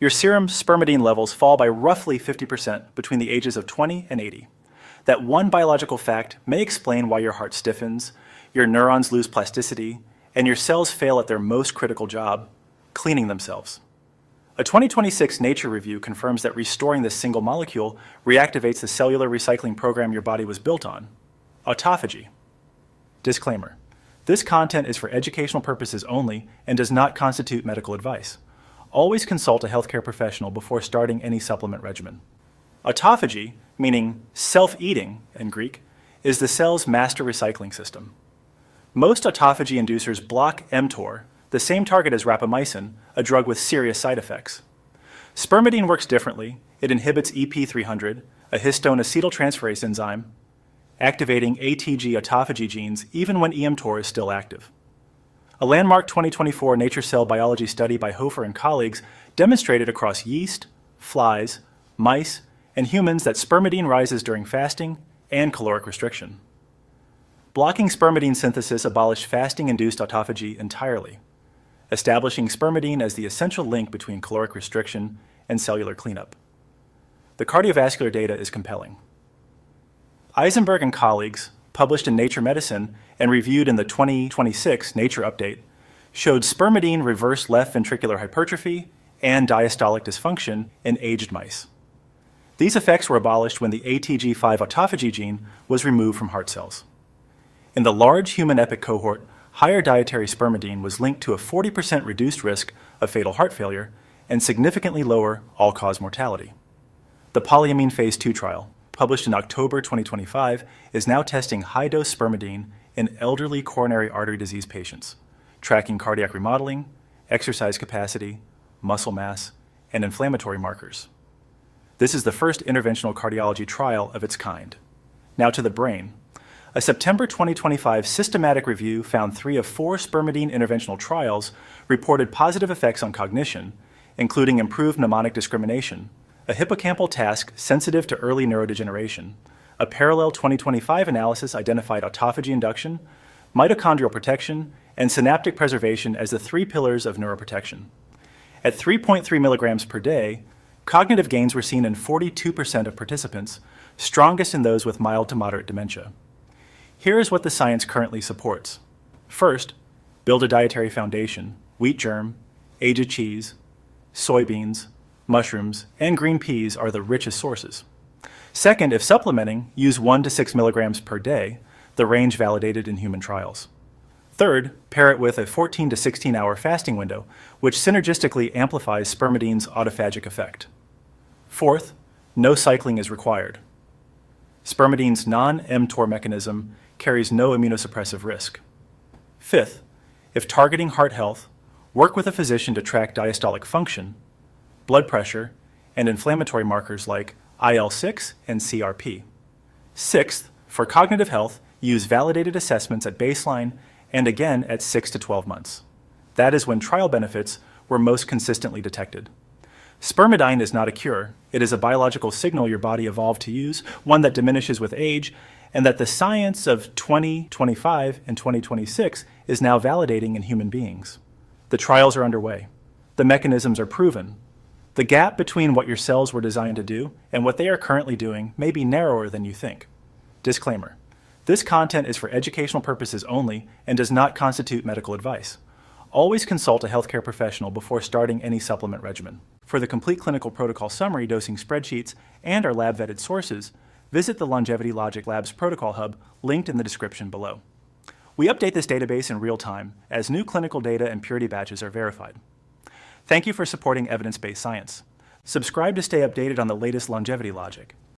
Your serum spermidine levels fall by roughly 50% between the ages of 20 and 80. That one biological fact may explain why your heart stiffens, your neurons lose plasticity, and your cells fail at their most critical job, cleaning themselves. A 2026 Nature review confirms that restoring this single molecule reactivates the cellular recycling program your body was built on, autophagy. Disclaimer: this content is for educational purposes only and does not constitute medical advice. Always consult a healthcare professional before starting any supplement regimen. Autophagy, meaning self-eating in Greek, is the cell's master recycling system. Most autophagy inducers block mTOR, the same target as rapamycin, a drug with serious side effects. Spermidine works differently. It inhibits EP300, a histone acetyltransferase enzyme, activating ATG autophagy genes even when mTOR is still active. A landmark 2024 Nature Cell Biology study by Hofer and colleagues demonstrated across yeast, flies, mice, and humans that spermidine rises during fasting and caloric restriction. Blocking spermidine synthesis abolished fasting-induced autophagy entirely, establishing spermidine as the essential link between caloric restriction and cellular cleanup. The cardiovascular data is compelling. Eisenberg and colleagues, published in Nature Medicine and reviewed in the 2026 Nature Update, showed spermidine reversed left ventricular hypertrophy and diastolic dysfunction in aged mice. These effects were abolished when the ATG5 autophagy gene was removed from heart cells. In the large human EPIC cohort, higher dietary spermidine was linked to a 40% reduced risk of fatal heart failure and significantly lower all-cause mortality. The polyamine phase 2 trial, published in October 2025, is now testing high-dose spermidine in elderly coronary artery disease patients, tracking cardiac remodeling, exercise capacity, muscle mass, and inflammatory markers. This is the first interventional cardiology trial of its kind. Now to the brain. A September 2025 systematic review found 3 of 4 spermidine interventional trials reported positive effects on cognition, including improved mnemonic discrimination, a hippocampal task sensitive to early neurodegeneration. A parallel 2025 analysis identified autophagy induction, mitochondrial protection, and synaptic preservation as the 3 pillars of neuroprotection. At 3.3 milligrams per day, cognitive gains were seen in 42% of participants, strongest in those with mild to moderate dementia. Here is what the science currently supports. First, build a dietary foundation. Wheat germ, aged cheese, soybeans, mushrooms, and green peas are the richest sources. Second, if supplementing, use 1 to 6 milligrams per day, the range validated in human trials. Third, pair it with a 14 to 16 hour fasting window, which synergistically amplifies spermidine's autophagic effect. Fourth, no cycling is required. Spermidine's non-mTOR mechanism carries no immunosuppressive risk. Fifth, if targeting heart health, work with a physician to track diastolic function, blood pressure, and inflammatory markers like IL-6 and CRP. Sixth, for cognitive health, use validated assessments at baseline and again at 6 to 12 months. That is when trial benefits were most consistently detected. Spermidine is not a cure. It is a biological signal your body evolved to use, one that diminishes with age, and that the science of 2025 and 2026 is now validating in human beings. The trials are underway. The mechanisms are proven. The gap between what your cells were designed to do and what they are currently doing may be narrower than you think. Disclaimer: this content is for educational purposes only and does not constitute medical advice. Always consult a healthcare professional before starting any supplement regimen. For the complete clinical protocol summary, dosing spreadsheets, and our lab-vetted sources, visit the Longevity Logic Labs Protocol Hub linked in the description below. We update this database in real time as new clinical data and purity batches are verified. Thank you for supporting evidence-based science. Subscribe to stay updated on the latest longevity logic.